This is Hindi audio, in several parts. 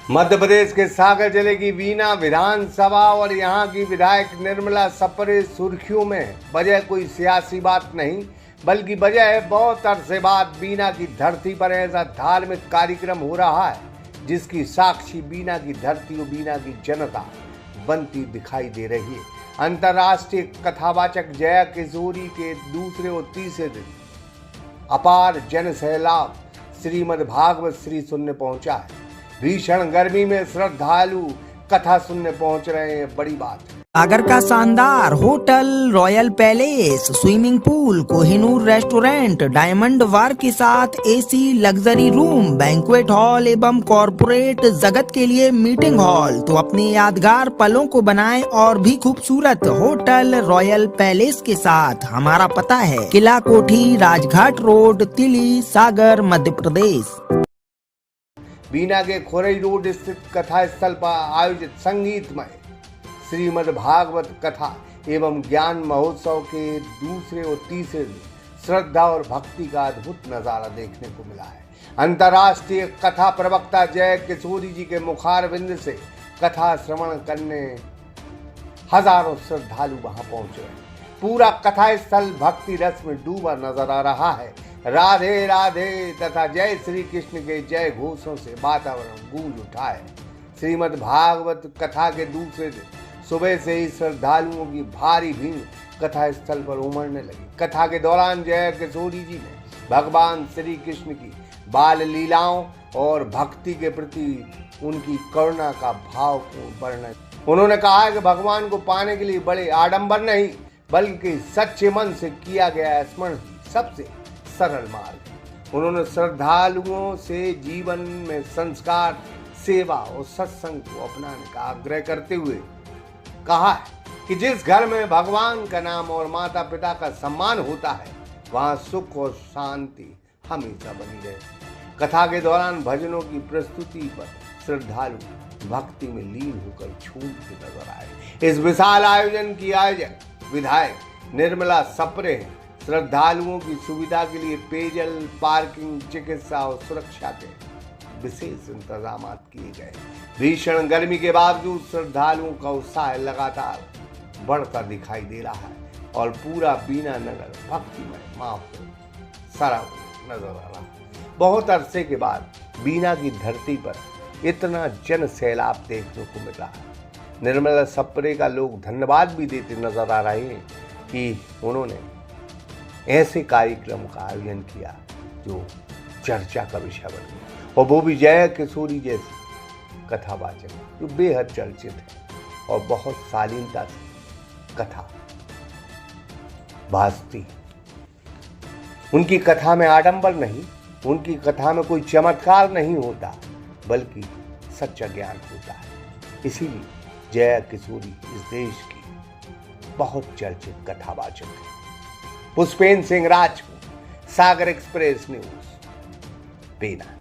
मध्य प्रदेश के सागर जिले की बीना विधानसभा और यहां की विधायक निर्मला सप्रे सुर्खियों में। वजह कोई सियासी बात नहीं, बल्कि वजह है बहुत अरसे बाद बीना की धरती पर ऐसा धार्मिक कार्यक्रम हो रहा है जिसकी साक्षी बीना की धरती और बीना की जनता बनती दिखाई दे रही है। अंतर्राष्ट्रीय कथावाचक जया किशोरी के दूसरे और तीसरे दिन अपार जन सैलाब श्रीमद् भागवत श्री सुनने पहुंचा है। भीषण गर्मी में श्रद्धालु कथा सुनने पहुंच रहे हैं, बड़ी बात है। सागर का शानदार hotel, royal palace, swimming pool, Kohinoor restaurant, diamond bar के साथ AC luxury room, banquet hall एवं कॉरपोरेट जगत के लिए मीटिंग हॉल। तो अपने यादगार पलों को बनाएं और भी खूबसूरत। होटल रॉयल पैलेस के साथ हमारा पता है किला कोठी, राजघाट रोड, तिली, सागर, मध्य प्रदेश। बीना के खोरई रोड स्थित कथा स्थल पर आयोजित संगीतमय श्रीमद् भागवत कथा एवं ज्ञान महोत्सव के दूसरे और तीसरे दिन श्रद्धा और भक्ति का अद्भुत नजारा देखने को मिला है। अंतर्राष्ट्रीय कथा प्रवक्ता जय किशोरी जी के मुखारविंद से कथा श्रवण करने हजारों श्रद्धालु वहां पहुंच रहे हैं। पूरा कथा स्थल भक्ति रस में डूबा नजर आ रहा है। राधे राधे तथा जय श्री कृष्ण के जय घोषों से वातावरण गूंज उठा है। श्रीमद् भागवत कथा के दूसरे दिन सुबह से ही श्रद्धालुओं की भारी भीड़ कथा स्थल पर उमड़ने लगी। कथा के दौरान जय किशोरी जी ने भगवान श्री कृष्ण की बाल लीलाओं और भक्ति के प्रति उनकी करुणा का भाव को वर्णन। उन्होंने कहा कि भगवान को पाने के लिए बड़े आडंबर नहीं, बल्कि सच्चे मन से किया गया स्मरण सबसे सरल मार्ग। उन्होंने श्रद्धालुओं से जीवन में संस्कार, सेवा और सत्संग को अपनाने का आग्रह करते हुए कहा है कि जिस घर में भगवान का नाम और माता पिता का सम्मान होता है वहां सुख और शांति हमेशा बनी रहे। कथा के दौरान भजनों की प्रस्तुति पर श्रद्धालु भक्ति में लीन होकर झूमते नजर आए। इस विशाल आयोजन की आयोजक विधायक निर्मला सप्रे हैं। श्रद्धालुओं की सुविधा के लिए पेयजल, पार्किंग, चिकित्सा और सुरक्षा के विशेष इंतजाम किए गए। भीषण गर्मी के बावजूद श्रद्धालुओं का उत्साह लगातार बढ़ता दिखाई दे रहा है और पूरा बीना नगर भक्तिमय माहौल सरा नजर आ रहा है। बहुत अरसे के बाद बीना की धरती पर इतना जन सैलाब देखने को मिल रहा है। निर्मला सप्रे का लोग धन्यवाद भी देते नजर आ रहे हैं कि उन्होंने ऐसे कार्यक्रम का आयोजन किया जो चर्चा का विषय बन गया, और वो भी जय किशोरी जैसे कथावाचक जो बेहद चर्चित है और बहुत शालीनता से कथा भासती। उनकी कथा में आडंबर नहीं, उनकी कथा में कोई चमत्कार नहीं होता, बल्कि सच्चा ज्ञान होता है। इसीलिए जय किशोरी इस देश की बहुत चर्चित कथावाचक है। Pushpendra Singh Rajput, Sagar express news, Bina.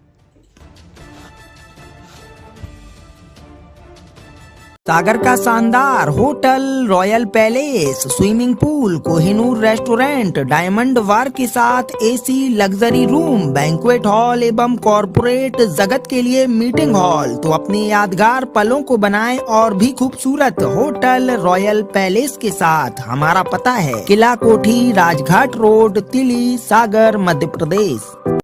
सागर का शानदार hotel, royal palace, swimming pool, Kohinoor restaurant, diamond bar के साथ AC luxury room, banquet hall एवं कॉरपोरेट जगत के लिए मीटिंग हॉल। तो अपने यादगार पलों को बनाएं और भी खूबसूरत। होटल रॉयल पैलेस के साथ हमारा पता है किला कोठी, राजघाट रोड, तिली, सागर, मध्य प्रदेश।